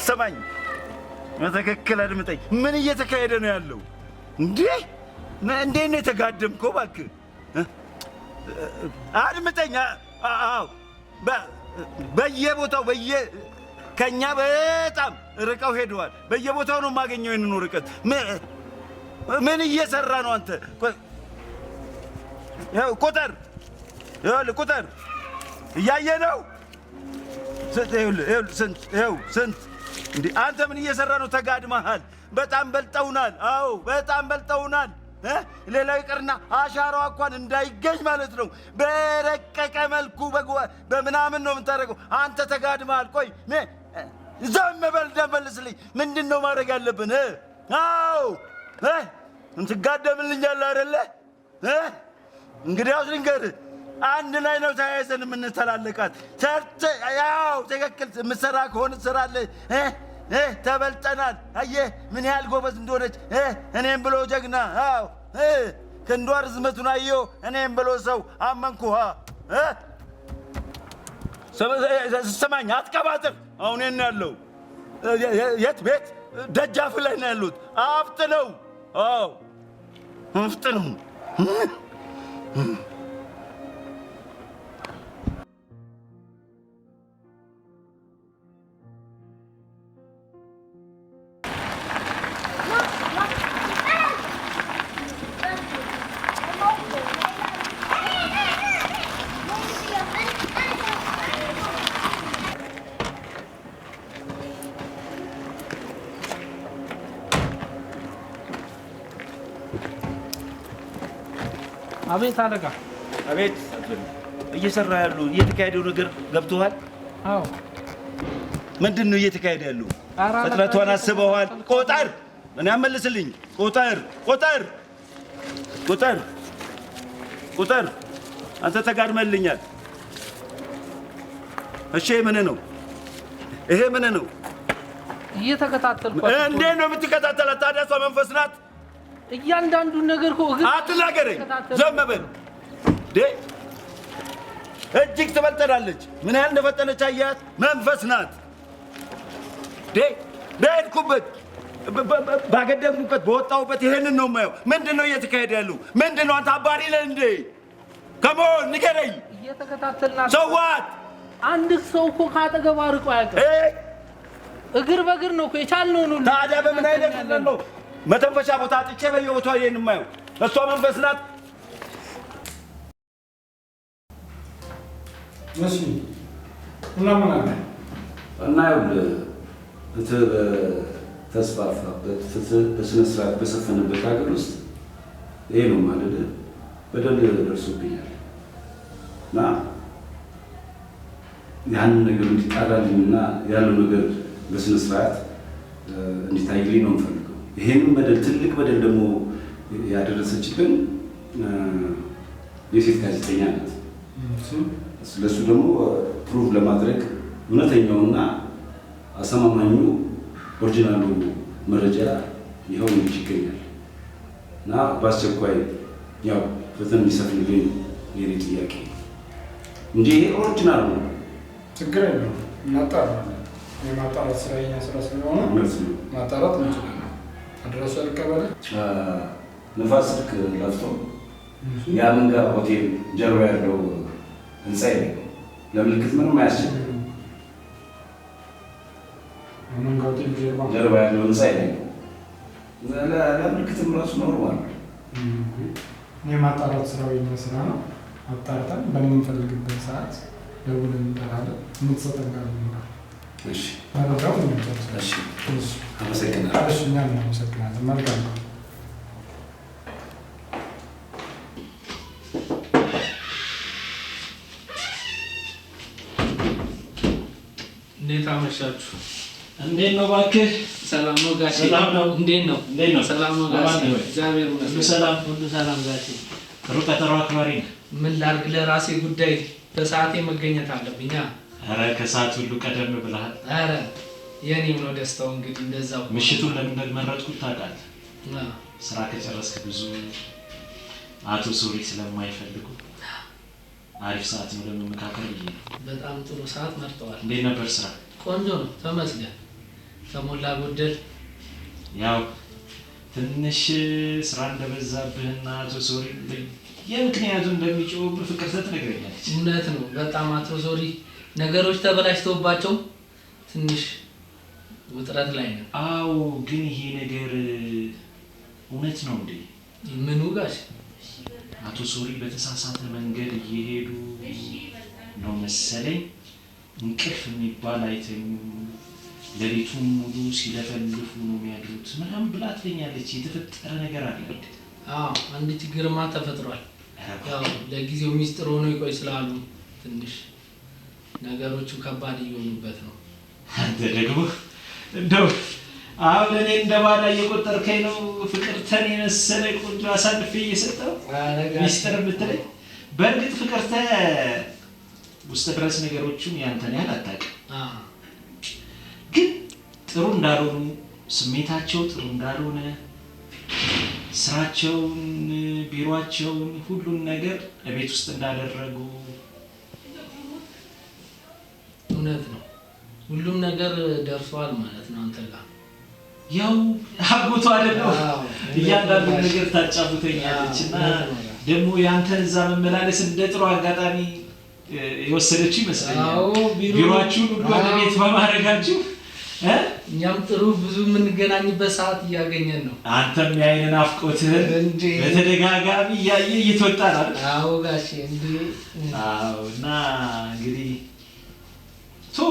ሰማኝ መተከከለ አድምጠኝ ምን እየተካሄደ ነው ያለው እንዴ እንዴት ነው የተጋደምከው እባክህ አድምጠኝ አዎ በየቦታው ከኛ በጣም ርቀው ሄደዋል በየቦታው ነው ማገኘው የነኑ ርቀት ምን እየሰራ ነው አንተ ቁጥር ቁጥር እያየ ነው ስንት እንዴ አንተ ምን እየሰራ ነው ተጋድመሃል በጣም በልጠውናል አዎ በጣም በልጠውናል ሌላው ይቅርና አሻራው እንኳን እንዳይገኝ ማለት ነው በረቀቀ መልኩ በምናምን ነው የምታደርገው አንተ ተጋድመሃል ቆይ ዘም በል ደምልስልኝ ምንድነው ማድረግ ያለብን አዎ እንትጋደምልኛል አይደለ እንግዲያውስ ልንገርህ አንድ ላይ ነው ተያይዘን የምንተላለቃት ያው ትክክል የምትሰራ ከሆነ ትሰራለህ ተበልጠናል አየህ ምን ያህል ጎበዝ እንደሆነች እኔም ብሎ ጀግና አዎ ክንዷ ርዝመቱን አየሁ እኔም ብሎ ሰው አመንኩህ ሰማኝ አትቀባጥር አሁን የት ነው ያለው የት ቤት ደጃፍ ላይ ነው ያሉት አፍጥ ነው አዎ አፍጥ ነው አቤት አለቃ አቤት እየሰራ ያለው እየተካሄደው ነገር ገብቶሃል አዎ ምንድነው እየተካሄደ ያለው ፍጥረቷን አስበዋል ቆጣር እኔ አመልስልኝ ቆጣር አንተ ተጋድመልኛል እሺ ይሄ ምን ነው እየተከታተልኩ እንዴት ነው የምትከታተላት ታዲያ እሷ መንፈስ ናት እያንዳንዱ ነገር እኮ አትናገረኝ ዘም በል እጅግ ትበልጠናለች ምን ያህል እንደፈጠነች አያት መንፈስ ናት በሄድኩበት ባገደምኩበት በወጣሁበት ይሄንን ነው የማየው ምንድነው እየተካሄደ ያለው ምንድነው አንተ አባሪ ነህ እንዴ ከሞን ንገረኝ እየተከታተልናት ሰዋት አንድ ሰው እኮ ካጠገብ አርቆ አያውቅም እግር በእግር ነው እኮ የቻልነውን ሁሉ ታዲያ በምን አይነት ነው መተንፈሻ ቦታ አጥቼ በየቦታው ይሄን የማየው እሷ መንፈስ ናት እሺ እናምን አለ እና ፍትህ በተስፋፋበት ፍትህ በስነ ስርዓት በሰፈነበት ሀገር ውስጥ ይሄ ነው ማለት በደል ደርሶብኛል እና ያንን ነገር እንዲጣራልኝና ያለው ነገር በስነ ስርዓት እንዲታይልኝ ነው የምፈልገው ይሄንን በደል ትልቅ በደል ደግሞ ያደረሰችብን የሴት ጋዜጠኛ ናት ስለሱ ደግሞ ፕሩቭ ለማድረግ እውነተኛውና አሰማማኙ ኦሪጂናሉ መረጃ ይኸው ይገኛል እና በአስቸኳይ ያው ፍትህ እንዲሰፍንልኝ የኔ ጥያቄ እንጂ ይሄ ኦሪጂናል ነው ችግር የለውም እናጣራለን የማጣራት ስራ የኛ ስራ ስለሆነ ማጣራት እንችላለን አድራሻ ልቀበል ንፋስ ስልክ ለፍቶ የአመንጋ ሆቴል ጀርባ ያለው ህንፃ የለም ለምልክት ምንም አያስችልም አመንጋ ሆቴል ጀርባ ያለው ህንፃ የለም ለምልክትም ራሱ ኖርማል የማጣራት ስራው የኛ ስራ ነው አጣርተን በምንፈልግበት ሰዓት ደውለን እንጠራለን የምትሰጠን ጋር ነው እሺ መረጃው ነው እሺ አመሰግናለሁ እሺ እኛም እናመሰግናለን መልካም ነው አመሻችሁ። እንዴት ነው እባክህ? ሰላም ነው ጋሼ? ሰላም ነው። እንዴት ነው? ሰላም ነው ጋሼ? እግዚአብሔር ሁሉ ይመስገን። ሁሉ ሰላም ጋሼ። ጥሩ ቀጠሮ አክባሪ ነህ። ምን ላድርግ፣ ለራሴ ጉዳይ በሰዓቴ መገኘት አለብኝ። ኧረ ከሰዓት ሁሉ ቀደም ብለሃል። ኧረ የኔም ነው ደስታው። እንግዲህ እንደዛው ምሽቱን ለምን እንደመረጥኩት ታውቃለህ? ስራ ከጨረስክ ብዙ አቶ ሶሪ ስለማይፈልጉ አሪፍ ሰዓት ነው ለመመካከር ብዬ ነው። በጣም ጥሩ ሰዓት መርጠዋል። እንዴት ነበር ስራ? ቆንጆ ነው ተመስገን። ከሞላ ጎደል ያው ትንሽ ስራ እንደበዛብህና አቶ ሶሪ የምክንያቱ እንደሚጮህብህ ፍቅርተ ትነግረኛለች። እውነት ነው። በጣም አቶ ሶሪ ነገሮች ተበላሽተውባቸው ትንሽ ውጥረት ላይ ነው። አዎ፣ ግን ይሄ ነገር እውነት ነው እንዴ? ምኑ ጋሽ? አቶ ሶሪ በተሳሳተ መንገድ እየሄዱ ነው መሰለኝ። እንቅልፍ የሚባል አይተኙም፣ ሌሊቱን ሙሉ ሲለፈልፉ ነው የሚያድሩት ምናምን ብላ ትለኛለች። የተፈጠረ ነገር አለ እንዴ? አዎ፣ አንድ ችግርማ ተፈጥሯል። ያው ለጊዜው ሚስጥር ሆኖ ይቆይ ስላሉ ትንሽ ነገሮቹ ከባድ እየሆኑበት ነው። አንተ ደግሞ እንደው አሁን እኔ እንደ ባዳ እየቆጠርከኝ ነው። ፍቅርተን የመሰለ ቆንጆ አሳልፌ እየሰጠው ሚስጥር ብትለኝ። በእርግጥ ፍቅርተ ውስጥ ድረስ ነገሮቹን ያንተን ያህል አታውቅም፣ ግን ጥሩ እንዳልሆኑ ስሜታቸው ጥሩ እንዳልሆነ ስራቸውን፣ ቢሮአቸውን፣ ሁሉን ነገር ቤት ውስጥ እንዳደረጉ እውነት ነው። ሁሉም ነገር ደርሷል ማለት ነው አንተ ጋር። ያው አጎቷ አይደለም እያንዳንዱ ነገር ታጫውተኛለች እና ደግሞ ያንተን እዛ መመላለስ እንደ ጥሩ አጋጣሚ የወሰደችው ይመስለኛል። ቢሮአችሁን ሁሉ ወደ ቤት በማድረጋችሁ እኛም ጥሩ ብዙ የምንገናኝበት ሰዓት እያገኘን ነው። አንተም የዓይን ናፍቆትህን በተደጋጋሚ እያየ እየተወጣ ነው። አዎ ጋሼ እንዴ። አዎ። እና እንግዲህ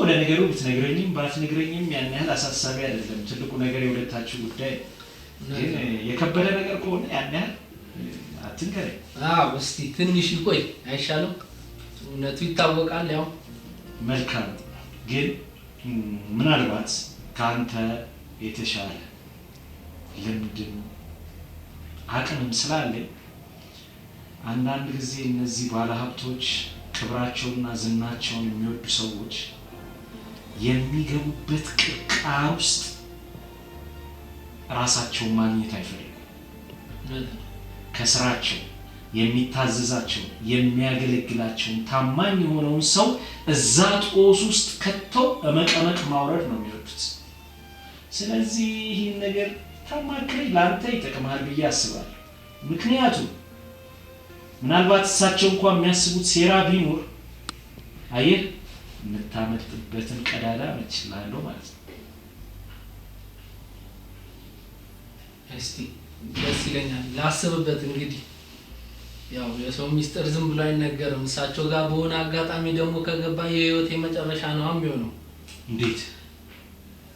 ለነገሩ ብትነግረኝም ባትነግረኝም ያን ያህል አሳሳቢ አይደለም። ትልቁ ነገር የሁለታችሁ ጉዳይ ግን የከበደ ነገር ከሆነ ያን ያህል አትንገረኝ። አዎ እስቲ ትንሽ ይቆይ አይሻልም? እውነቱ ይታወቃል። ያው መልካም። ግን ምናልባት ከአንተ የተሻለ ልምድም አቅምም ስላለኝ አንዳንድ ጊዜ እነዚህ ባለሀብቶች ክብራቸውና ዝናቸውን የሚወዱ ሰዎች የሚገቡበት ቅርቃር ውስጥ ራሳቸውን ማግኘት አይፈልጉም። ከስራቸው የሚታዘዛቸው የሚያገለግላቸውን ታማኝ የሆነውን ሰው እዛ ጦስ ውስጥ ከተው መቀመቅ ማውረድ ነው የሚወዱት። ስለዚህ ይህን ነገር ታማክረኝ ለአንተ ይጠቅማል ብዬ አስባለሁ። ምክንያቱም ምናልባት እሳቸው እንኳን የሚያስቡት ሴራ ቢኖር አየህ የምታመጥበትን ቀዳዳ መችላለሁ ማለት ነው። እስቲ ደስ ይለኛል፣ ላስብበት። እንግዲህ ያው የሰው ሚስጥር ዝም ብሎ አይነገርም። እሳቸው ጋር በሆነ አጋጣሚ ደግሞ ከገባ የህይወት የመጨረሻ ነው የሚሆነው። እንዴት?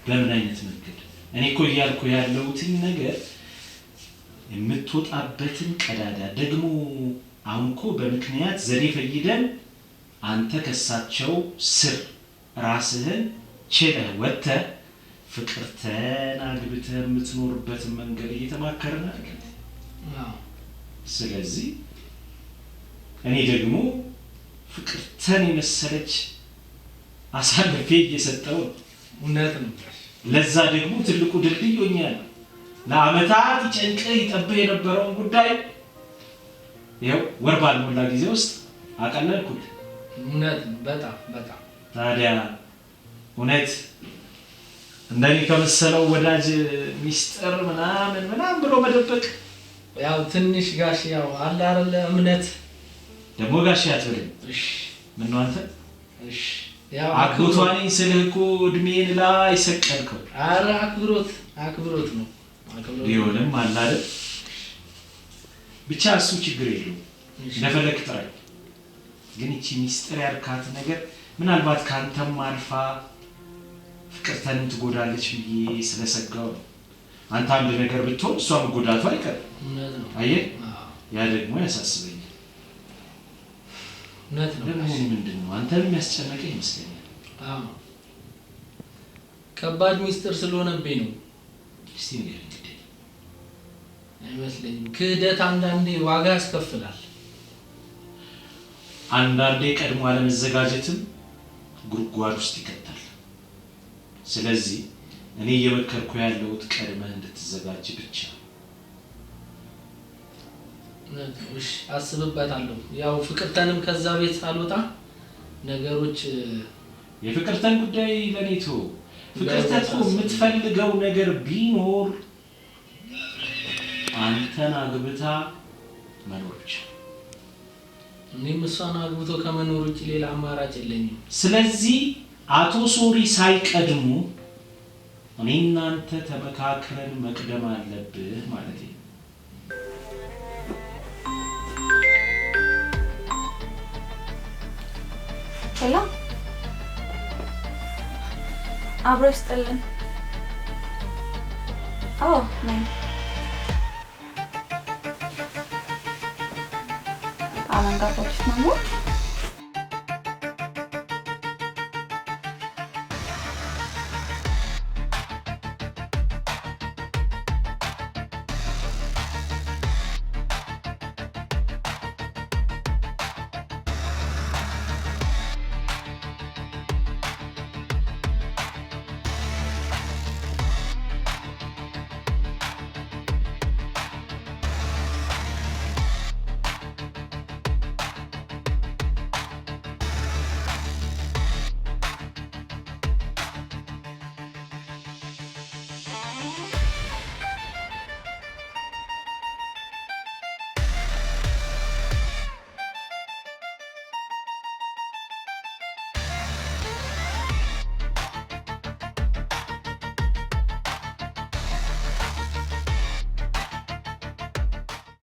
በምን አይነት መንገድ? እኔ እኮ እያልኩ ያለሁትን ነገር የምትወጣበትን ቀዳዳ ደግሞ አሁን እኮ በምክንያት ዘዴ ፈይደን አንተ ከሳቸው ስር ራስህን ችለህ ወጥተህ ፍቅርተን አግብተህ የምትኖርበትን መንገድ እየተማከርን አይደል? ስለዚህ እኔ ደግሞ ፍቅርተን የመሰለች አሳልፌ እየሰጠው ነው። እውነት ነው። ለዛ ደግሞ ትልቁ ድልድይ ሆኛለሁ። ለአመታት ይጨንቅህ ይጠብህ የነበረውን ጉዳይ ይኸው ወር ባልሞላ ጊዜ ውስጥ አቀለልኩት። እውነት ነው። በጣም በጣም ታዲያ እውነት እንደኔ ከመሰለው ወዳጅ ሚስጥር ምናምን ብሎ መደበቅ ያው ትንሽ ጋሽ ያው አለ አይደል እምነት ደግሞ ጋሽ አትበለኝ። እሺ ምን ነው አንተ? እሺ ያው አጎቷ ነኝ ስልህ እኮ እድሜን ላይ ሰቀልከው። ኧረ አክብሮት ነው። ቢሆንም አለ አይደል ብቻ እሱ ችግር የለውም። እንደፈለክ ጥራኝ። ግን እቺ ሚስጥር ያልካት ነገር ምናልባት ካንተም አልፋ ፍቅርተንም ትጎዳለች ብዬ ስለሰጋው ነው። አንተ አንድ ነገር ብትሆን እሷ መጎዳቷ አይቀርም። አየህ፣ ያ ደግሞ ያሳስበኛል። እውነት ነው። ለመሆኑ ምንድን ነው አንተን የሚያስጨንቅህ ይመስለኛል? ከባድ ሚስጥር ስለሆነብኝ ነው። እስቲ ንገረኝ። እንግዲህ አይመስለኝም። ክህደት አንዳንዴ ዋጋ ያስከፍላል። አንዳንዴ ቀድሞ አለመዘጋጀትም ጉድጓድ ውስጥ ይከታል። ስለዚህ እኔ እየመከርኩ ያለሁት ቀድመህ እንድትዘጋጅ ብቻ። እሺ አስብበታለሁ። ያው ፍቅርተንም ከዛ ቤት ሳልወጣ ነገሮች የፍቅርተን ጉዳይ ለኔ ተው። ፍቅርተን እኮ የምትፈልገው ነገር ቢኖር አንተን አግብታ መኖር ብቻ። እኔም እሷን አግብቶ ከመኖር ውጭ ሌላ አማራጭ የለኝም። ስለዚህ አቶ ሶሪ ሳይቀድሙ እኔ እናንተ ተመካክረን መቅደም አለብህ ማለት ነው። ሄሎ አብሮ ይስጥልን። አዎ ነኝ። አመንጋ ፖሊስ ነው።